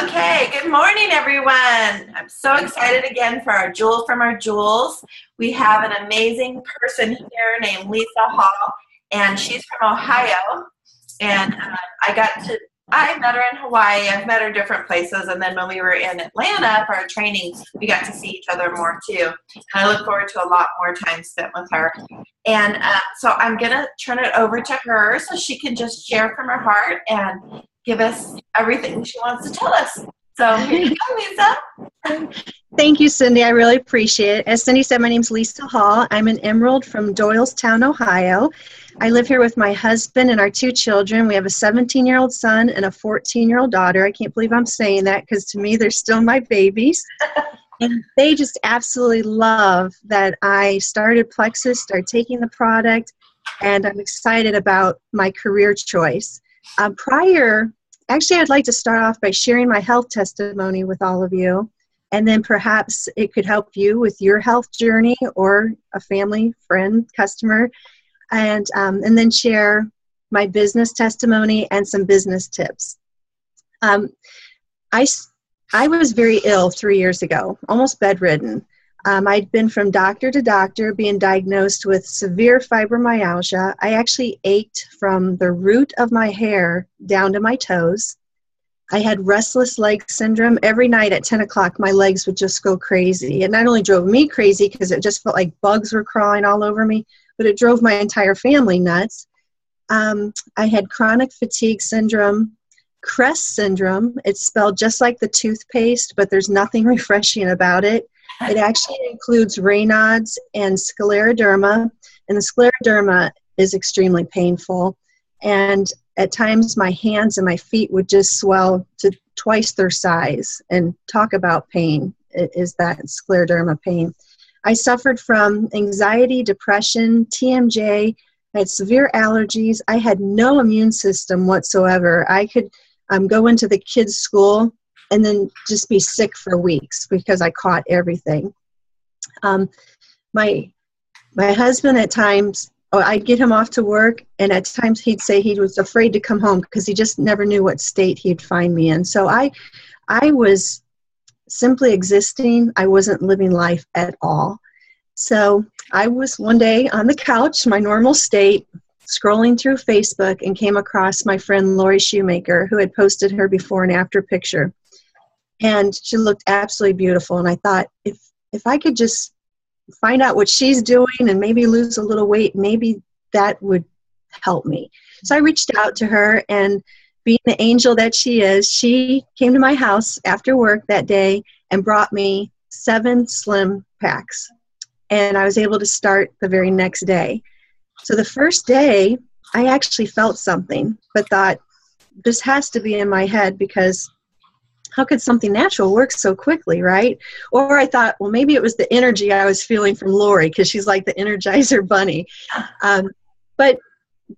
Okay, good morning, everyone. I'm so excited again for our Jewel from our Jewels. We have an amazing person here named Lisa Hall, and she's from Ohio. And I met her in Hawaii. I've met her different places. And then when we were in Atlanta for our training, we got to see each other more too. And I look forward to a lot more time spent with her. And so I'm going to turn it over to her so she can just share from her heart and give us everything she wants to tell us. So here you go, Lisa. Thank you, Cindy. I really appreciate it. As Cindy said, my name is Lisa Hall. I'm an Emerald from Doylestown, Ohio. I live here with my husband and our two children. We have a 17-year-old son and a 14-year-old daughter. I can't believe I'm saying that because to me, they're still my babies. And they just absolutely love that I started Plexus, started taking the product, and I'm excited about my career choice. Actually, I'd like to start off by sharing my health testimony with all of you, and then perhaps it could help you with your health journey or a family, friend, customer, and then share my business testimony and some business tips. I was very ill 3 years ago, almost bedridden. I'd been from doctor to doctor being diagnosed with severe fibromyalgia. I actually ached from the root of my hair down to my toes. I had restless leg syndrome. Every night at 10 o'clock, my legs would just go crazy. It not only drove me crazy because it just felt like bugs were crawling all over me, but it drove my entire family nuts. I had chronic fatigue syndrome, CREST syndrome. It's spelled just like the toothpaste, but there's nothing refreshing about it. It actually includes Raynaud's and scleroderma, and the scleroderma is extremely painful. And at times my hands and my feet would just swell to twice their size. And talk about pain, it is that scleroderma pain. I suffered from anxiety, depression, TMJ. I had severe allergies. I had no immune system whatsoever. I could go into the kids' school and then just be sick for weeks because I caught everything. My husband at times, I'd get him off to work, and at times he'd say he was afraid to come home because he just never knew what state he'd find me in. So I was simply existing. I wasn't living life at all. So I was one day on the couch, my normal state, scrolling through Facebook and came across my friend Lori Shoemaker, who had posted her before and after picture. And she looked absolutely beautiful. And I thought, if I could just find out what she's doing and maybe lose a little weight, maybe that would help me. So I reached out to her, and being the angel that she is, she came to my house after work that day and brought me 7 slim packs. And I was able to start the very next day. So the first day, I actually felt something, but thought, this has to be in my head because how could something natural work so quickly, right? Or I thought, well, maybe it was the energy I was feeling from Lori because she's like the Energizer Bunny. But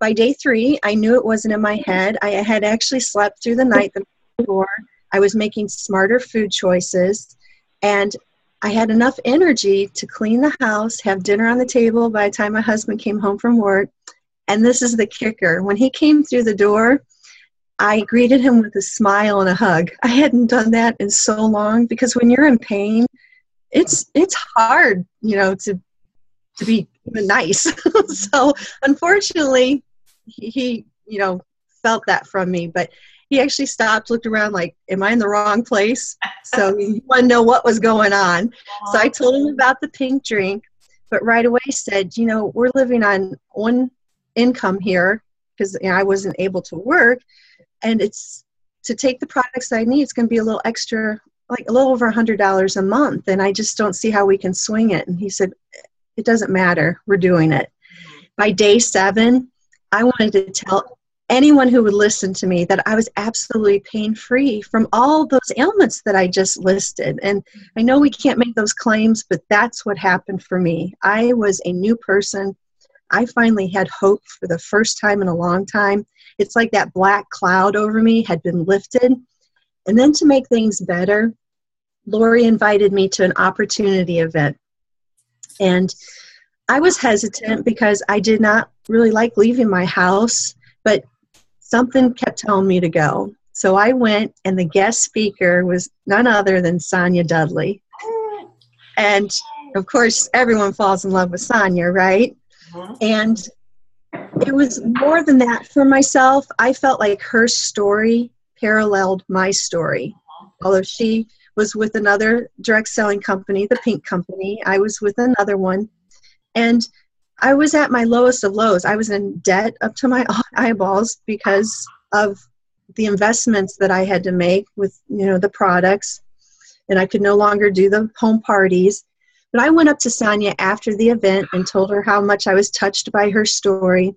by day 3, I knew it wasn't in my head. I had actually slept through the night before. I was making smarter food choices, and I had enough energy to clean the house, have dinner on the table by the time my husband came home from work. And this is the kicker. When he came through the door, I greeted him with a smile and a hug. I hadn't done that in so long because when you're in pain, it's hard, to be even nice. So unfortunately, he felt that from me, but he actually stopped, looked around like, am I in the wrong place? So he wanted to know what was going on. So I told him about the pink drink, but right away said, we're living on one income here because I wasn't able to work. And it's to take the products I need, it's going to be a little extra, like a little over $100 a month. And I just don't see how we can swing it. And he said, it doesn't matter. We're doing it. By day 7, I wanted to tell anyone who would listen to me that I was absolutely pain-free from all those ailments that I just listed. And I know we can't make those claims, but that's what happened for me. I was a new person. I finally had hope for the first time in a long time. It's like that black cloud over me had been lifted. And then to make things better, Lori invited me to an opportunity event. And I was hesitant because I did not really like leaving my house, but something kept telling me to go. So I went, and the guest speaker was none other than Sonia Dudley. And of course, everyone falls in love with Sonia, right? And it was more than that for myself. I felt like her story paralleled my story. Although she was with another direct selling company, the Pink Company, I was with another one. And I was at my lowest of lows. I was in debt up to my eyeballs because of the investments that I had to make with, the products. And I could no longer do the home parties. But I went up to Sonia after the event and told her how much I was touched by her story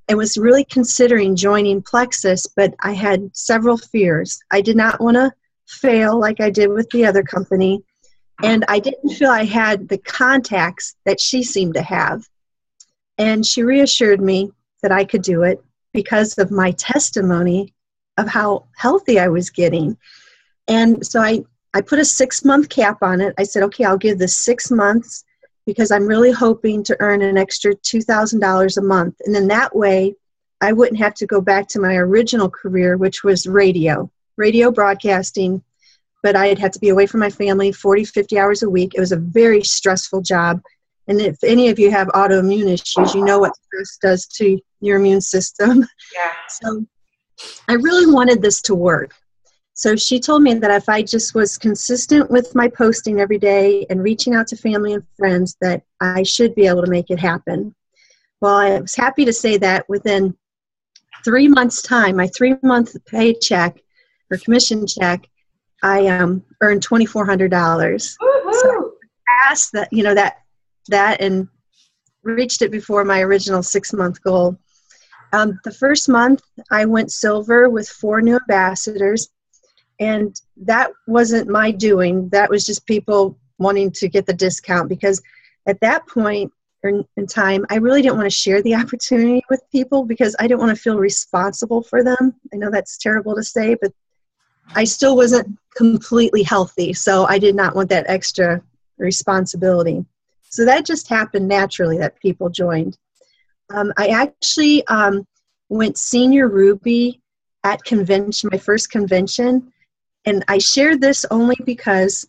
and was really considering joining Plexus, but I had several fears. I did not want to fail like I did with the other company, and I didn't feel I had the contacts that she seemed to have. And she reassured me that I could do it because of my testimony of how healthy I was getting. And so I put a 6-month cap on it. I said, okay, I'll give this 6 months because I'm really hoping to earn an extra $2,000 a month. And then that way, I wouldn't have to go back to my original career, which was radio broadcasting. But I'd have to be away from my family 40, 50 hours a week. It was a very stressful job. And if any of you have autoimmune issues, you know what stress does to your immune system. Yeah. So I really wanted this to work. So she told me that if I just was consistent with my posting every day and reaching out to family and friends, that I should be able to make it happen. Well, I was happy to say that within 3 months' time, my 3-month paycheck or commission check, I earned $2,400. So I passed that and reached it before my original 6-month goal. The first month, I went silver with 4 new ambassadors. And that wasn't my doing. That was just people wanting to get the discount, because at that point in time, I really didn't want to share the opportunity with people because I didn't want to feel responsible for them. I know that's terrible to say, but I still wasn't completely healthy, so I did not want that extra responsibility. So that just happened naturally that people joined. I actually went Senior Ruby at convention, my first convention. And I shared this only because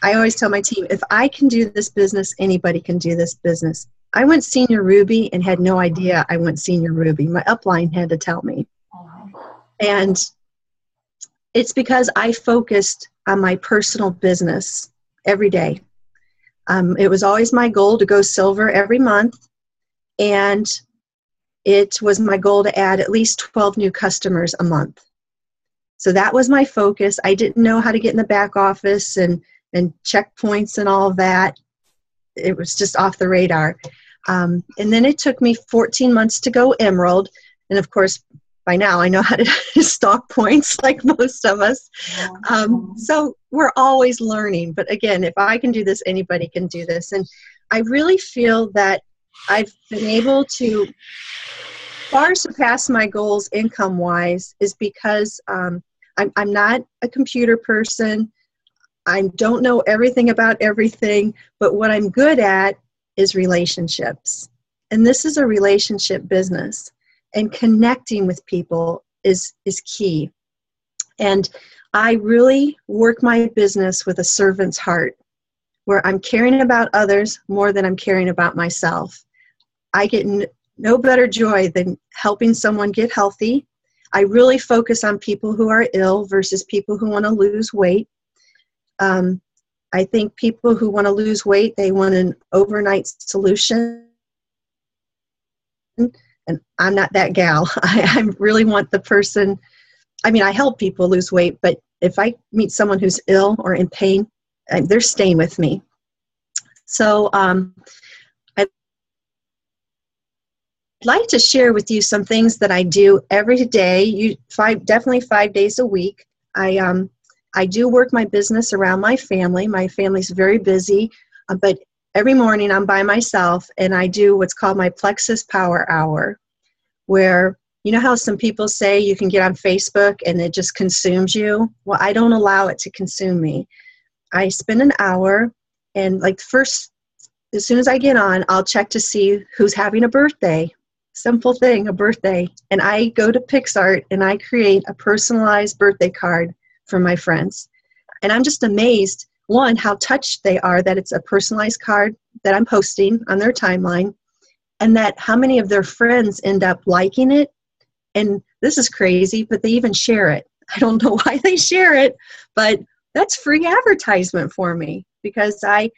I always tell my team, if I can do this business, anybody can do this business. I went Senior Ruby and had no idea I went Senior Ruby. My upline had to tell me. And it's because I focused on my personal business every day. It was always my goal to go silver every month. And it was my goal to add at least 12 new customers a month. So that was my focus. I didn't know how to get in the back office and checkpoints and all of that. It was just off the radar. And then it took me 14 months to go Emerald. And of course, by now I know how to stock points like most of us. So we're always learning. But again, if I can do this, anybody can do this. And I really feel that I've been able to far surpass my goals income-wise is because I'm not a computer person. I don't know everything about everything, but what I'm good at is relationships. And this is a relationship business. And connecting with people is key. And I really work my business with a servant's heart, where I'm caring about others more than I'm caring about myself. I get no better joy than helping someone get healthy. I really focus on people who are ill versus people who want to lose weight. I think people who want to lose weight, they want an overnight solution. And I'm not that gal. I really want the person, I help people lose weight, but if I meet someone who's ill or in pain, they're staying with me. So I'd like to share with you some things that I do every day, definitely 5 days a week. I do work my business around my family. My family's very busy, but every morning I'm by myself and I do what's called my Plexus Power Hour, where, you know how some people say you can get on Facebook and it just consumes you? Well, I don't allow it to consume me. I spend an hour and as soon as I get on, I'll check to see who's having a birthday. simple thing, a birthday. And I go to PixArt and I create a personalized birthday card for my friends. And I'm just amazed, one, how touched they are that it's a personalized card that I'm posting on their timeline, and that how many of their friends end up liking it. And this is crazy, but they even share it. I don't know why they share it, but that's free advertisement for me, because I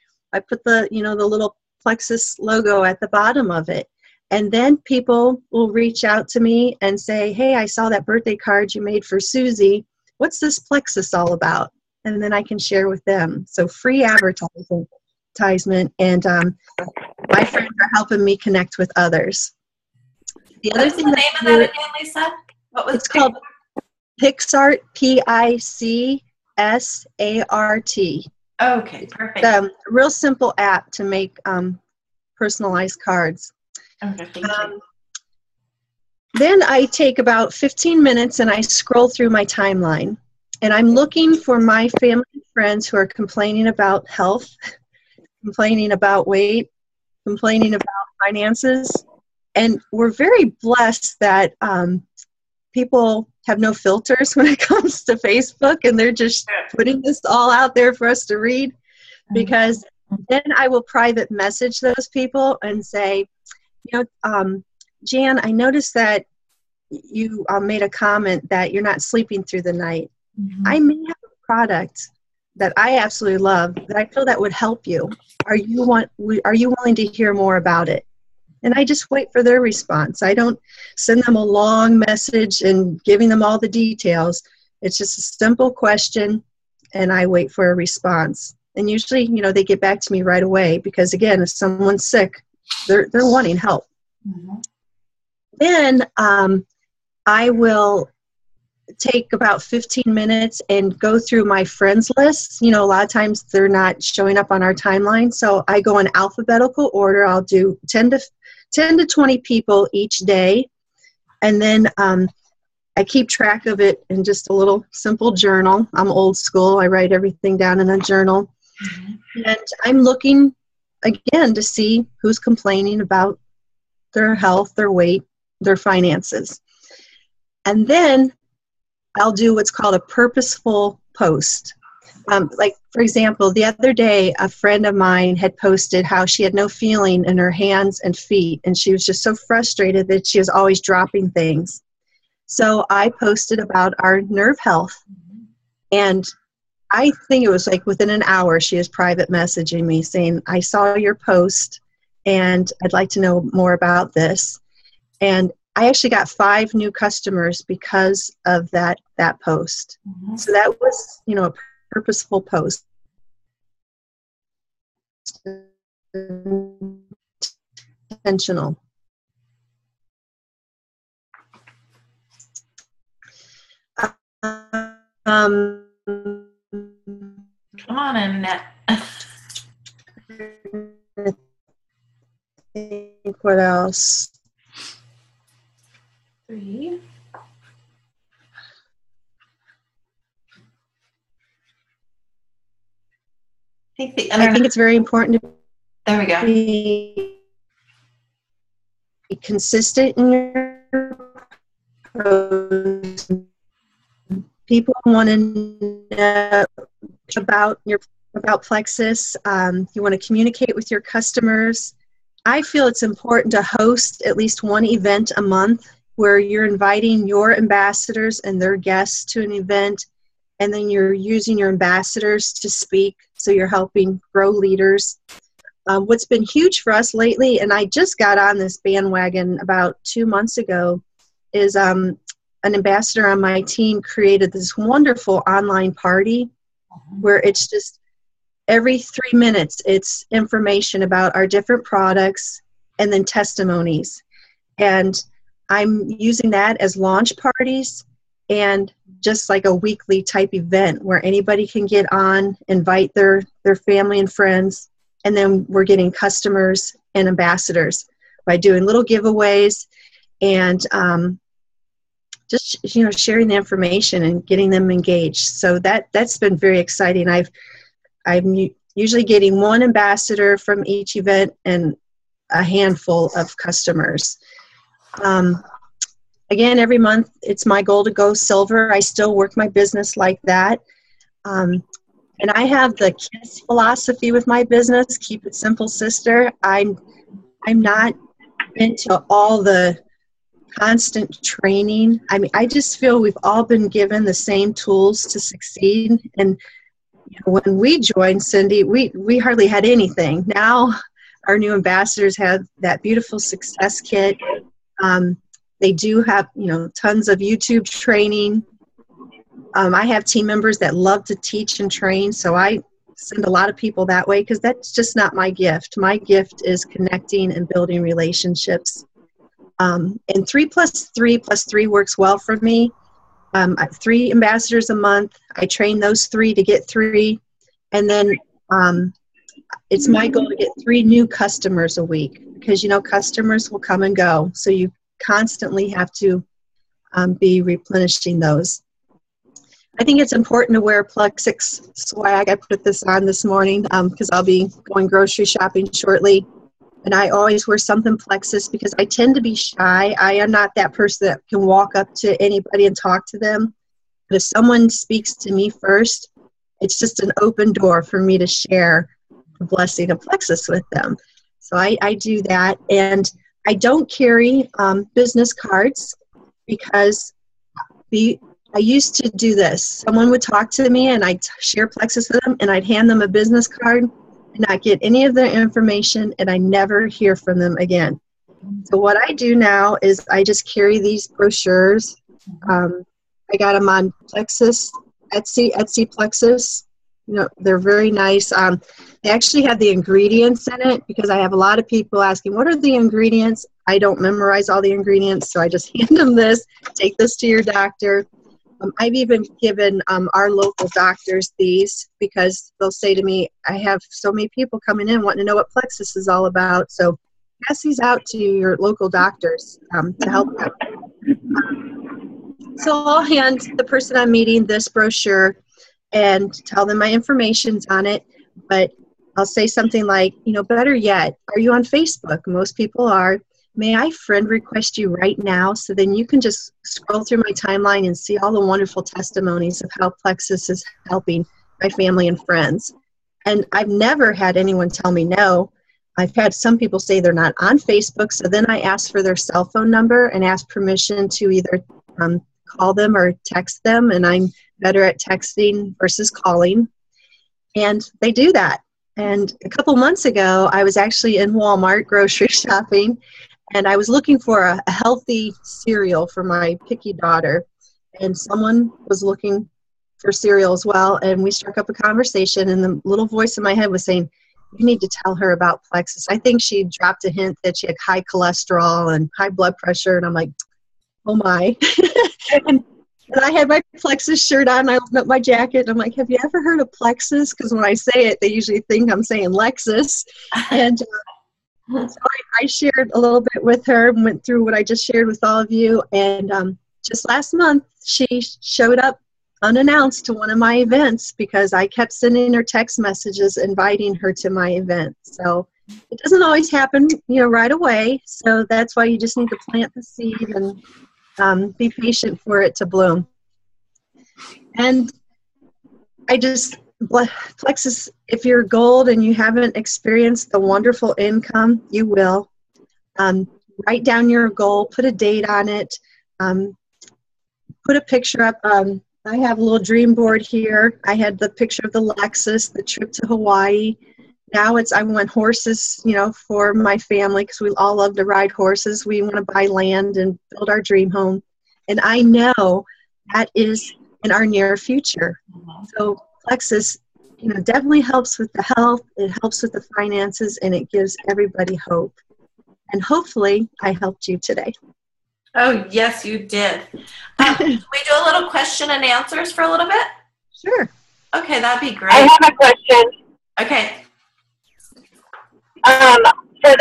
put the, the little Plexus logo at the bottom of it. And then people will reach out to me and say, hey, I saw that birthday card you made for Susie. What's this Plexus all about? And then I can share with them. So free advertisement. And my friends are helping me connect with others. The other thing the name of that again, Lisa? What was it's called PixArt, PICSART. Okay, perfect. A real simple app to make personalized cards. Okay, thank you. Then I take about 15 minutes and I scroll through my timeline. And I'm looking for my family and friends who are complaining about health, complaining about weight, complaining about finances. And we're very blessed that people have no filters when it comes to Facebook, and they're just putting this all out there for us to read, because then I will private message those people and say, Jan, I noticed that you made a comment that you're not sleeping through the night. Mm-hmm. I may have a product that I absolutely love that I feel that would help you. Are you willing to hear more about it? And I just wait for their response. I don't send them a long message and giving them all the details. It's just a simple question, and I wait for a response. And usually, they get back to me right away, because again, if someone's sick, they're wanting help. Mm-hmm. Then I will take about 15 minutes and go through my friends list. A lot of times they're not showing up on our timeline, so I go in alphabetical order. I'll do 10 to 20 people each day, and then I keep track of it in just a little simple journal. I'm old school. I write everything down in a journal. Mm-hmm. And I'm looking, again, to see who's complaining about their health, their weight, their finances. And then I'll do what's called a purposeful post. Like, for example, the other day, a friend of mine had posted how she had no feeling in her hands and feet, and she was just so frustrated that she was always dropping things. So I posted about our nerve health, and I think it was like within an hour, she was private messaging me saying, I saw your post, and I'd like to know more about this. And I actually got 5 new customers because of that post. Mm-hmm. So that was, a purposeful post. Intentional. Come on, Annette. What else? 3. I think it's very important to there we go. Be consistent in your posts. People want to know about Plexus. You want to communicate with your customers. I feel it's important to host at least one event a month where you're inviting your ambassadors and their guests to an event, and then you're using your ambassadors to speak, so you're helping grow leaders. What's been huge for us lately, and I just got on this bandwagon about 2 months ago, is an ambassador on my team created this wonderful online party where it's just every 3 minutes it's information about our different products and then testimonies. And I'm using that as launch parties and just like a weekly type event where anybody can get on, invite their family and friends, and then we're getting customers and ambassadors by doing little giveaways and just sharing the information and getting them engaged. So that's been very exciting. I'm usually getting one ambassador from each event and a handful of customers. Again, every month it's my goal to go silver. I still work my business like that. And I have the KISS philosophy with my business, keep it simple, sister. I'm not into all the constant training. I mean, I just feel we've all been given the same tools to succeed. And when we joined, Cindy, we hardly had anything. Now our new ambassadors have that beautiful success kit. They do have, tons of YouTube training. I have team members that love to teach and train, so I send a lot of people that way because that's just not my gift. My gift is connecting and building relationships. And 3+3+3 works well for me. 3 ambassadors a month. I train those 3 to get 3. And then it's my goal to get 3 new customers a week because, customers will come and go. So you constantly have to be replenishing those. I think it's important to wear Plexus swag. I put this on this morning because I'll be going grocery shopping shortly. And I always wear something Plexus because I tend to be shy. I am not that person that can walk up to anybody and talk to them. But if someone speaks to me first, it's just an open door for me to share the blessing of Plexus with them. So I do that. And I don't carry business cards because I used to do this. Someone would talk to me and I'd share Plexus with them and I'd hand them a business card and not get any of their information and I never hear from them again. So what I do now is I just carry these brochures. I got them on Plexus, Etsy Plexus. They're very nice. They actually have the ingredients in it because I have a lot of people asking, what are the ingredients? I don't memorize all the ingredients, so I just hand them this, take this to your doctor. I've even given our local doctors these because they'll say to me, I have so many people coming in wanting to know what Plexus is all about. So pass these out to your local doctors to help them. So I'll hand the person I'm meeting this brochure and tell them my information's on it. But I'll say something like, better yet, are you on Facebook? Most people are. May I friend request you right now so then you can just scroll through my timeline and see all the wonderful testimonies of how Plexus is helping my family and friends. And I've never had anyone tell me no. I've had some people say they're not on Facebook, so then I ask for their cell phone number and ask permission to either call them or text them, and I'm better at texting versus calling. And they do that. And a couple months ago, I was actually in Walmart grocery shopping, and I was looking for a healthy cereal for my picky daughter. And someone was looking for cereal as well, and we struck up a conversation, and the little voice in my head was saying, you need to tell her about Plexus. I think she dropped a hint that she had high cholesterol and high blood pressure, and I'm like, oh my. and I had my Plexus shirt on, I opened up my jacket, and I'm like, have you ever heard of Plexus? Because when I say it, they usually think I'm saying Lexus. And so I shared a little bit with her and went through what I just shared with all of you. And just last month, she showed up unannounced to one of my events because I kept sending her text messages inviting her to my event. So it doesn't always happen, right away. So that's why you just need to plant the seed and be patient for it to bloom. And Plexus, if you're gold and you haven't experienced the wonderful income, you will. Write down your goal, put a date on it, put a picture up. I have a little dream board here. I had the picture of the Lexus, the trip to Hawaii. Now I want horses, for my family because we all love to ride horses. We want to buy land and build our dream home. And I know that is in our near future. So Plexus, definitely helps with the health, it helps with the finances, and it gives everybody hope. And hopefully I helped you today. Oh, yes, you did. Can we do a little question and answers for a little bit? Sure. Okay, that'd be great. I have a question. Okay. For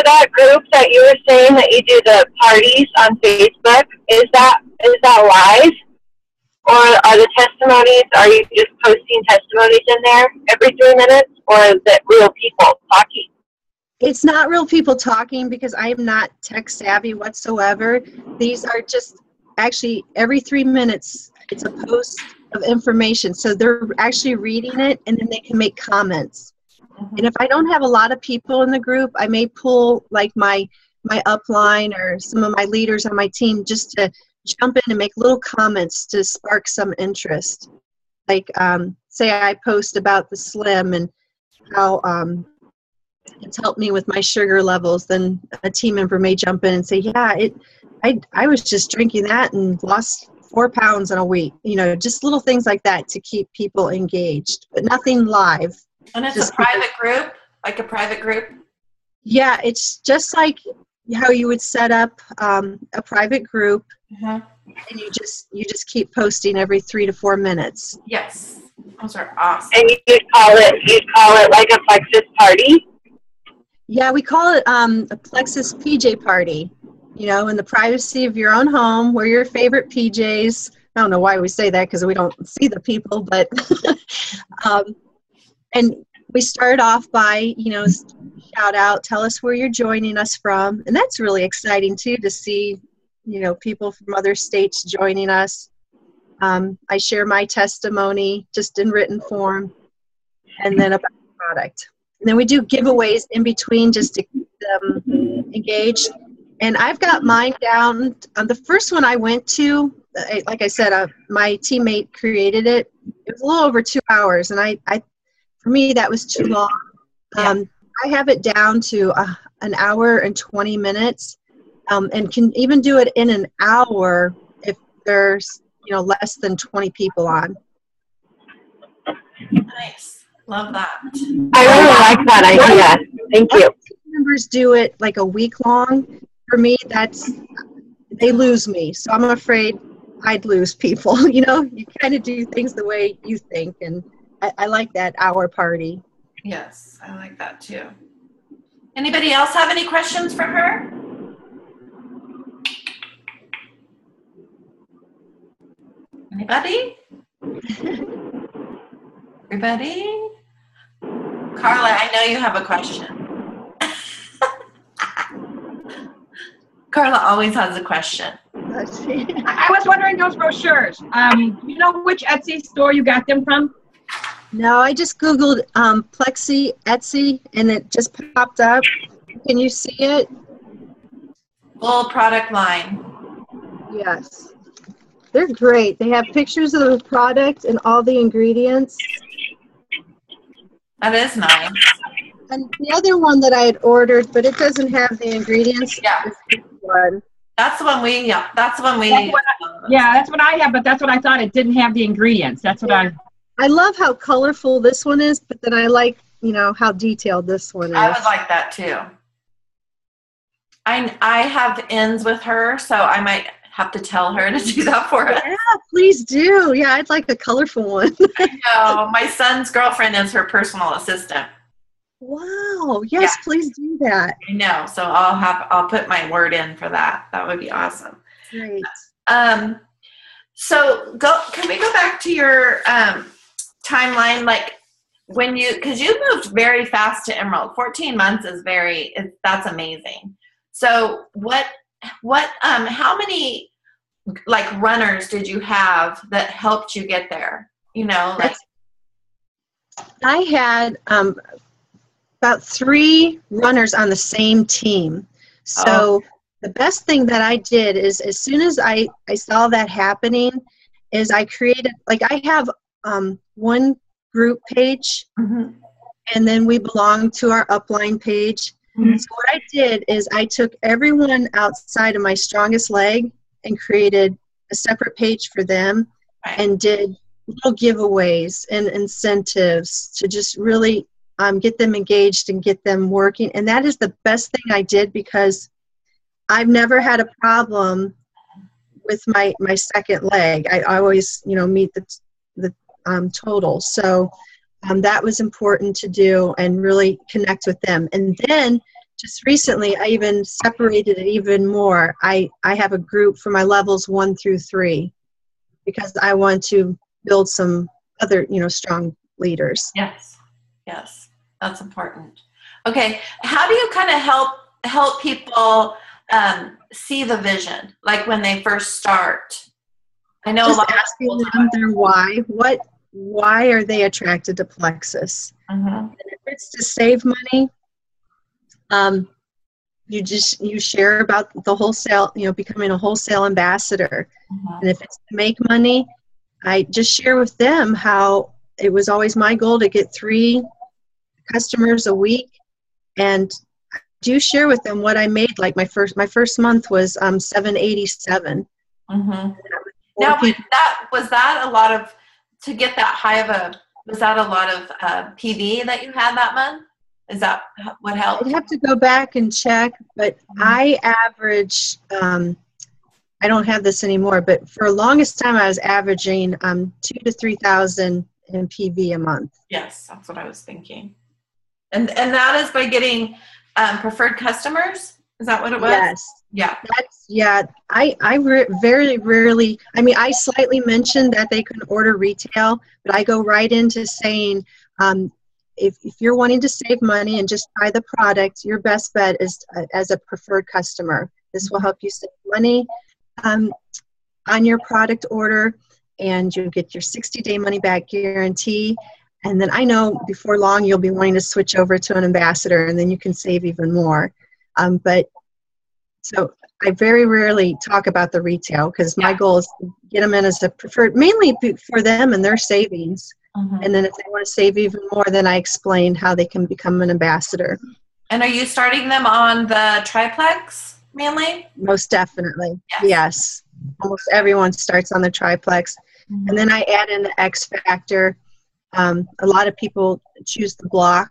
that group that you were saying that you do the parties on Facebook, is that live? Or are the testimonies, are you just posting testimonies in there every 3 minutes? Or is it real people talking? It's not real people talking because I am not tech savvy whatsoever. These are just actually every 3 minutes, it's a post of information. So they're actually reading it and then they can make comments. And if I don't have a lot of people in the group, I may pull like my upline or some of my leaders on my team just to jump in and make little comments to spark some interest. Like say I post about the Slim and how it's helped me with my sugar levels, then a team member may jump in and say, yeah, I was just drinking that and lost 4 pounds in a week. You know, just little things like that to keep people engaged, but nothing live. And it's just a private group, like a private group? Yeah, it's just like how you would set up a private group, and you just keep posting every 3 to 4 minutes. Yes, those are awesome. And you'd call it like a Plexus party? Yeah, we call it a Plexus PJ party. You know, in the privacy of your own home, wear your favorite PJs. I don't know why we say that because we don't see the people, but and we start off by, you know, shout out, tell us where you're joining us from, and that's really exciting too to see, you know, people from other states joining us. I share my testimony just in written form, and then about the product. And then we do giveaways in between just to keep them engaged. And I've got mine down. The first one I went to, like I said, my teammate created it. It was a little over 2 hours, and I for me that was too long. I have it down to an hour and 20 minutes, and can even do it in an hour if there's, you know, less than 20 people on. Nice. Love that. I really like that idea. Thank you. Members do it like a week long. For me, they lose me. So I'm afraid I'd lose people. You know, you kind of do things the way you think. And I like that hour party. Yes, I like that too. Anybody else have any questions for her? Anybody? Everybody? Carla, I know you have a question. Carla always has a question. I was wondering those brochures. Do you know which Etsy store you got them from? No, I just Googled Plexi Etsy, and it just popped up. Can you see it? Full product line. Yes. They're great. They have pictures of the product and all the ingredients. That is nice. And the other one that I had ordered, but it doesn't have the ingredients. Yeah. Is this one. That's the one we, yeah, that's the one we. Yeah, that's what I have, but that's what I thought. It didn't have the ingredients. That's what I love how colorful this one is, but then I like, you know, how detailed this one is. I would like that too. I have ends with her, so I might have to tell her to do that for us. Yeah, please do. Yeah, I'd like a colorful one. I know. My son's girlfriend is her personal assistant. Wow. Yes, Yeah. Please do that. I know. So I'll put my word in for that. That would be awesome. Great. So can we go back to your timeline? Like because you moved very fast to Emerald. 14 months is that's amazing. So how many like runners did you have that helped you get there? You know, like I had about 3 runners on the same team. So the best thing that I did is as soon as I saw that happening is I created, like I have one group page, and then we belong to our upline page. So what I did is I took everyone outside of my strongest leg and created a separate page for them, and did little giveaways and incentives to just really get them engaged and get them working. And that is the best thing I did because I've never had a problem with my second leg. I always, you know, meet the total. So that was important to do and really connect with them. And then just recently, I even separated it even more. I have a group for my levels 1 through 3 because I want to build some other, you know, strong leaders. yes, that's important. Okay. How do you kind of help people see the vision, like when they first start? I know Just a lot asking of them their why. Why are they attracted to Plexus? And if it's to save money, you share about the wholesale, becoming a wholesale ambassador. And if it's to make money, I just share with them how it was always my goal to get 3 customers a week, and I do share with them what I made. Like my first month was $787. Now, was that a lot of, to get that high of a, was that a lot of PV that you had that month? Is that what helped? I'd have to go back and check, but I average, I don't have this anymore, but for the longest time I was averaging 2,000 to 3,000 in PV a month. Yes, that's what I was thinking. And that is by getting preferred customers? Is that what it was? Yes. Yeah. Very rarely, I slightly mentioned that they can order retail, but I go right into saying, if you're wanting to save money and just buy the product, your best bet is as a preferred customer. This will help you save money on your product order, and you'll get your 60-day money-back guarantee. And then I know before long you'll be wanting to switch over to an ambassador, and then you can save even more. So I very rarely talk about the retail, because my goal is to get them in as a preferred, mainly for them and their savings. And then if they want to save even more, then I explain how they can become an ambassador. And are you starting them on the triplex mainly? Most definitely. Yes. Almost everyone starts on the triplex. And then I add in the X Factor. A lot of people choose the block.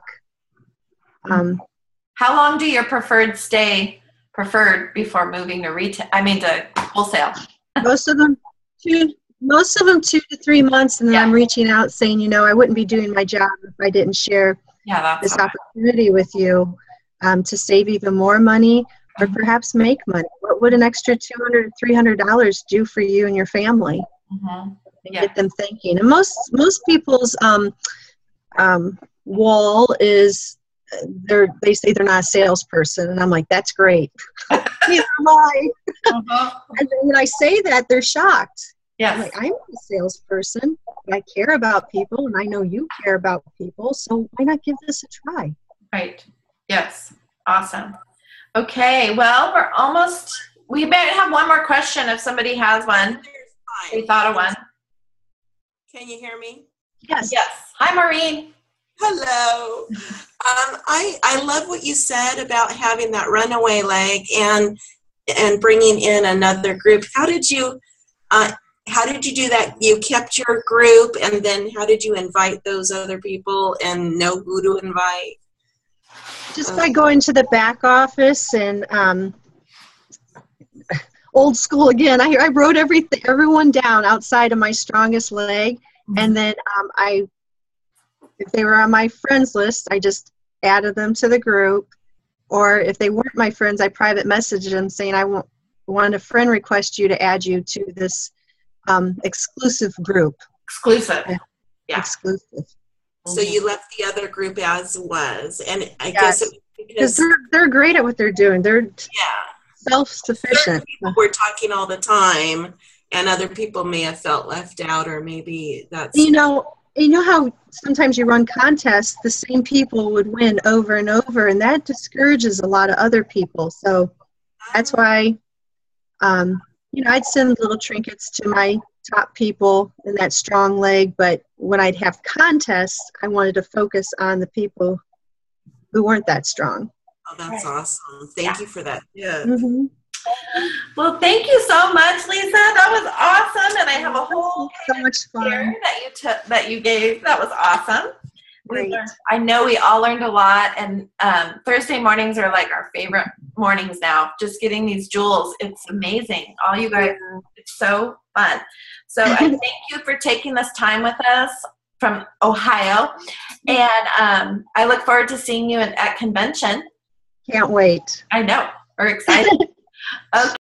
How long do your preferred stay preferred before moving to retail? To wholesale. Most of them 2 to 3 months, and then I'm reaching out saying, I wouldn't be doing my job if I didn't share this opportunity with you to save even more money, or perhaps make money. What would an extra $200 to $300 do for you and your family? Get them thinking. And most people's wall is they say they're not a salesperson, and I'm like, that's great. Neither am I. And when I say that, they're shocked. I'm like, I'm a salesperson. I care about people, and I know you care about people, so why not give this a try? Right. Yes. Awesome. Okay. Well, we might have one more question if somebody has one. They thought of one. Can you hear me? Yes. Yes. Hi, Maureen. Hello. I love what you said about having that runaway leg and bringing in another group. How did you do that? You kept your group, and then how did you invite those other people and know who to invite? Just by going to the back office and old school again. I wrote everyone down outside of my strongest leg, and then if they were on my friends list, I just added them to the group. Or if they weren't my friends, I private messaged them saying, I want a friend request you to add you to this exclusive group. Exclusive. Yeah. Exclusive. So you left the other group as was, and I guess it was because they're great at what they're doing. They're self-sufficient. People were talking all the time, and other people may have felt left out, or maybe that's you know how sometimes you run contests, the same people would win over and over, and that discourages a lot of other people. So that's why I'd send little trinkets to my top people in that strong leg, but when I'd have contests, I wanted to focus on the people who weren't that strong. Oh, that's awesome. Thank you for that. Yeah. Well, thank you so much, Lisa. That was awesome, and I have a whole so much fun that you gave. That was awesome. Great. I know we all learned a lot, and Thursday mornings are like our favorite mornings now. Just getting these jewels, it's amazing. All you guys, it's so fun. So I thank you for taking this time with us from Ohio, and I look forward to seeing you at convention. Can't wait. I know. We're excited. Okay.